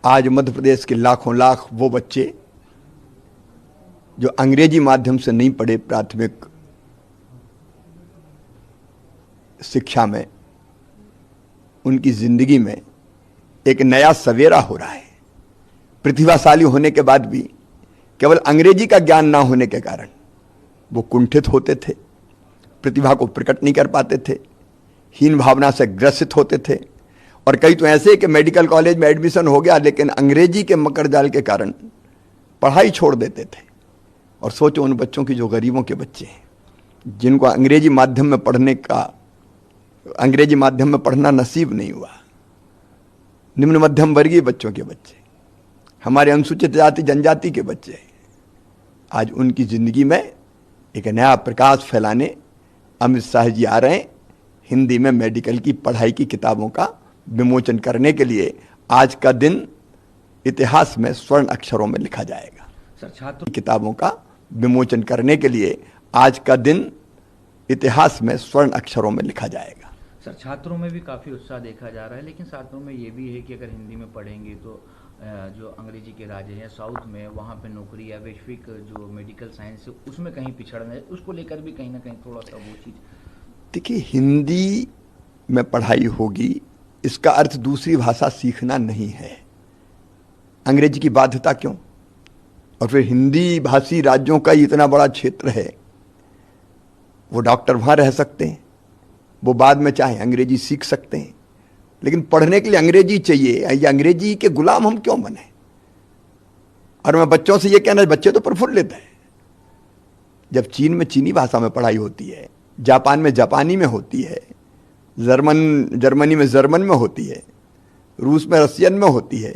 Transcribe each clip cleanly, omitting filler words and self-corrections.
आज मध्य प्रदेश के लाखों लाख वो बच्चे जो अंग्रेजी माध्यम से नहीं पढ़े प्राथमिक शिक्षा में, उनकी जिंदगी में एक नया सवेरा हो रहा है। प्रतिभाशाली होने के बाद भी केवल अंग्रेजी का ज्ञान ना होने के कारण वो कुंठित होते थे, प्रतिभा को प्रकट नहीं कर पाते थे, हीन भावना से ग्रसित होते थे। और कई तो ऐसे कि मेडिकल कॉलेज में एडमिशन हो गया लेकिन अंग्रेजी के मकर जाल के कारण पढ़ाई छोड़ देते थे। और सोचो उन बच्चों की जो गरीबों के बच्चे हैं, जिनको अंग्रेजी माध्यम में पढ़ना नसीब नहीं हुआ, निम्न मध्यम वर्गीय बच्चों के बच्चे, हमारे अनुसूचित जाति जनजाति के बच्चे, आज उनकी जिंदगी में एक नया प्रकाश फैलाने अमित शाह जी आ रहे हैं। हिंदी में मेडिकल की पढ़ाई की किताबों का विमोचन करने के लिए आज का दिन इतिहास में स्वर्ण अक्षरों में लिखा जाएगा। सर, छात्र किताबों का विमोचन करने के लिए आज का दिन इतिहास में स्वर्ण अक्षरों में लिखा जाएगा। सर, छात्रों में भी काफ़ी उत्साह देखा जा रहा है, लेकिन छात्रों में ये भी है कि अगर हिंदी में पढ़ेंगे तो जो अंग्रेजी के राज्य हैं साउथ में, वहाँ पे नौकरी या वैश्विक जो मेडिकल साइंस है उसमें कहीं पिछड़ गए, उसको लेकर भी कहीं ना कहीं थोड़ा सा वो चीज़। देखिए, हिंदी में पढ़ाई होगी इसका अर्थ दूसरी भाषा सीखना नहीं है। अंग्रेजी की बाध्यता क्यों? और फिर हिंदी भाषी राज्यों का इतना बड़ा क्षेत्र है, वो डॉक्टर वहाँ रह सकते हैं, वो बाद में चाहे अंग्रेजी सीख सकते हैं, लेकिन पढ़ने के लिए अंग्रेजी चाहिए। ये अंग्रेजी के गुलाम हम क्यों बने? और मैं बच्चों से ये कहना, बच्चे तो प्रफुल्लित हैं। जब चीन में चीनी भाषा में पढ़ाई होती है, जापान में जापानी में होती है, जर्मनी में जर्मन में होती है, रूस में रशियन में होती है,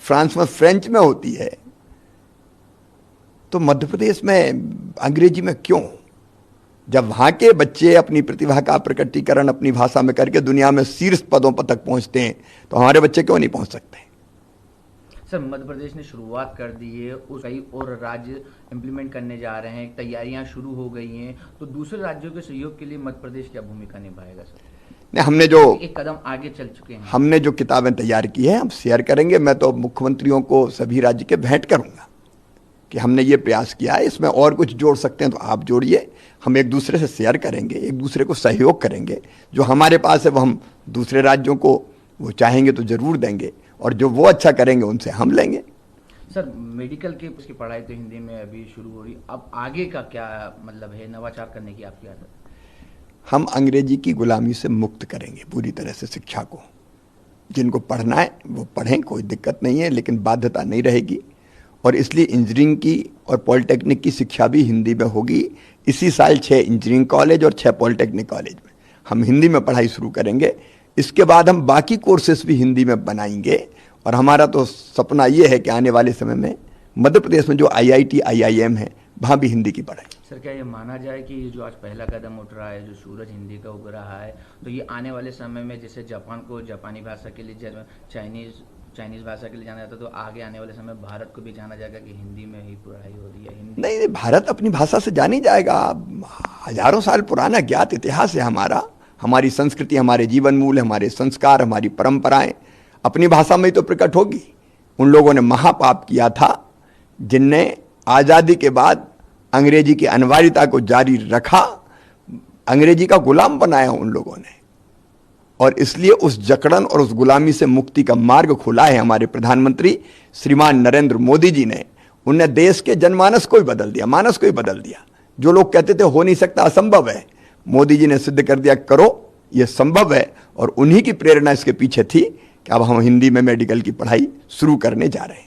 फ्रांस में फ्रेंच में होती है, तो मध्य प्रदेश में अंग्रेजी में क्यों? जब वहाँ के बच्चे अपनी प्रतिभा का प्रकटीकरण अपनी भाषा में करके दुनिया में शीर्ष पदों पर तक पहुँचते हैं, तो हमारे बच्चे क्यों नहीं पहुँच सकते? सर, मध्य प्रदेश ने शुरुआत कर दी है, कई और राज्य इम्प्लीमेंट करने जा रहे हैं, तैयारियां शुरू हो गई हैं, तो दूसरे राज्यों के सहयोग के लिए मध्य प्रदेश क्या भूमिका निभाएगा? सर, नहीं, हमने जो एक कदम आगे चल चुके हैं, हमने जो किताबें तैयार की है हम शेयर करेंगे। मैं तो मुख्यमंत्रियों को सभी राज्य के भेंट करूंगा कि हमने ये प्रयास किया है, इसमें और कुछ जोड़ सकते हैं तो आप जोड़िए, हम एक दूसरे से शेयर करेंगे, एक दूसरे को सहयोग करेंगे। जो हमारे पास है वो हम दूसरे राज्यों को वो चाहेंगे तो जरूर देंगे, और जो वो अच्छा करेंगे उनसे हम लेंगे। सर, मेडिकल की उसकी पढ़ाई तो हिंदी में अभी शुरू हो रही, अब आगे का क्या मतलब है नवाचार करने की आपकी आदत? हम अंग्रेजी की गुलामी से मुक्त करेंगे पूरी तरह से शिक्षा को। जिनको पढ़ना है वो पढ़ें, कोई दिक्कत नहीं है, लेकिन बाध्यता नहीं रहेगी। और इसलिए इंजीनियरिंग की और पॉलिटेक्निक की शिक्षा भी हिंदी में होगी। इसी साल 6 इंजीनियरिंग कॉलेज और 6 पॉलिटेक्निक कॉलेज में हम हिंदी में पढ़ाई शुरू करेंगे। इसके बाद हम बाकी कोर्सेस भी हिंदी में बनाएंगे। और हमारा तो सपना ये है कि आने वाले समय में मध्य प्रदेश में जो IIT IIM है वहाँ भी हिंदी की पढ़ाई। सर, क्या ये माना जाए कि ये जो आज पहला कदम उठ रहा है, जो सूरज हिंदी का उग रहा है, तो ये आने वाले समय में जैसे जापान को जापानी भाषा के लिए, चाइनीज़ भाषा के लिए जाना जाता है, तो आगे आने वाले समय भारत को भी जाना जाएगा कि हिंदी में ही पढ़ाई हो रही है? हिंदी नहीं, भारत अपनी भाषा से जानी जाएगा। हजारों साल पुराना ज्ञात इतिहास है हमारा, हमारी संस्कृति, हमारे जीवन मूल्य, हमारे संस्कार, हमारी परंपराएं अपनी भाषा में ही तो प्रकट होगी। उन लोगों ने महापाप किया था जिनने आज़ादी के बाद अंग्रेजी की अनिवार्यता को जारी रखा, अंग्रेजी का गुलाम बनाया उन लोगों ने। और इसलिए उस जकड़न और उस गुलामी से मुक्ति का मार्ग खोला है हमारे प्रधानमंत्री श्रीमान नरेंद्र मोदी जी ने। उनने देश के जनमानस को ही बदल दिया, मानस को ही बदल दिया। जो लोग कहते थे हो नहीं सकता, असंभव है, मोदी जी ने सिद्ध कर दिया, करो, ये संभव है। और उन्हीं की प्रेरणा इसके पीछे थी कि अब हम हिंदी में मेडिकल की पढ़ाई शुरू करने जा रहे हैं।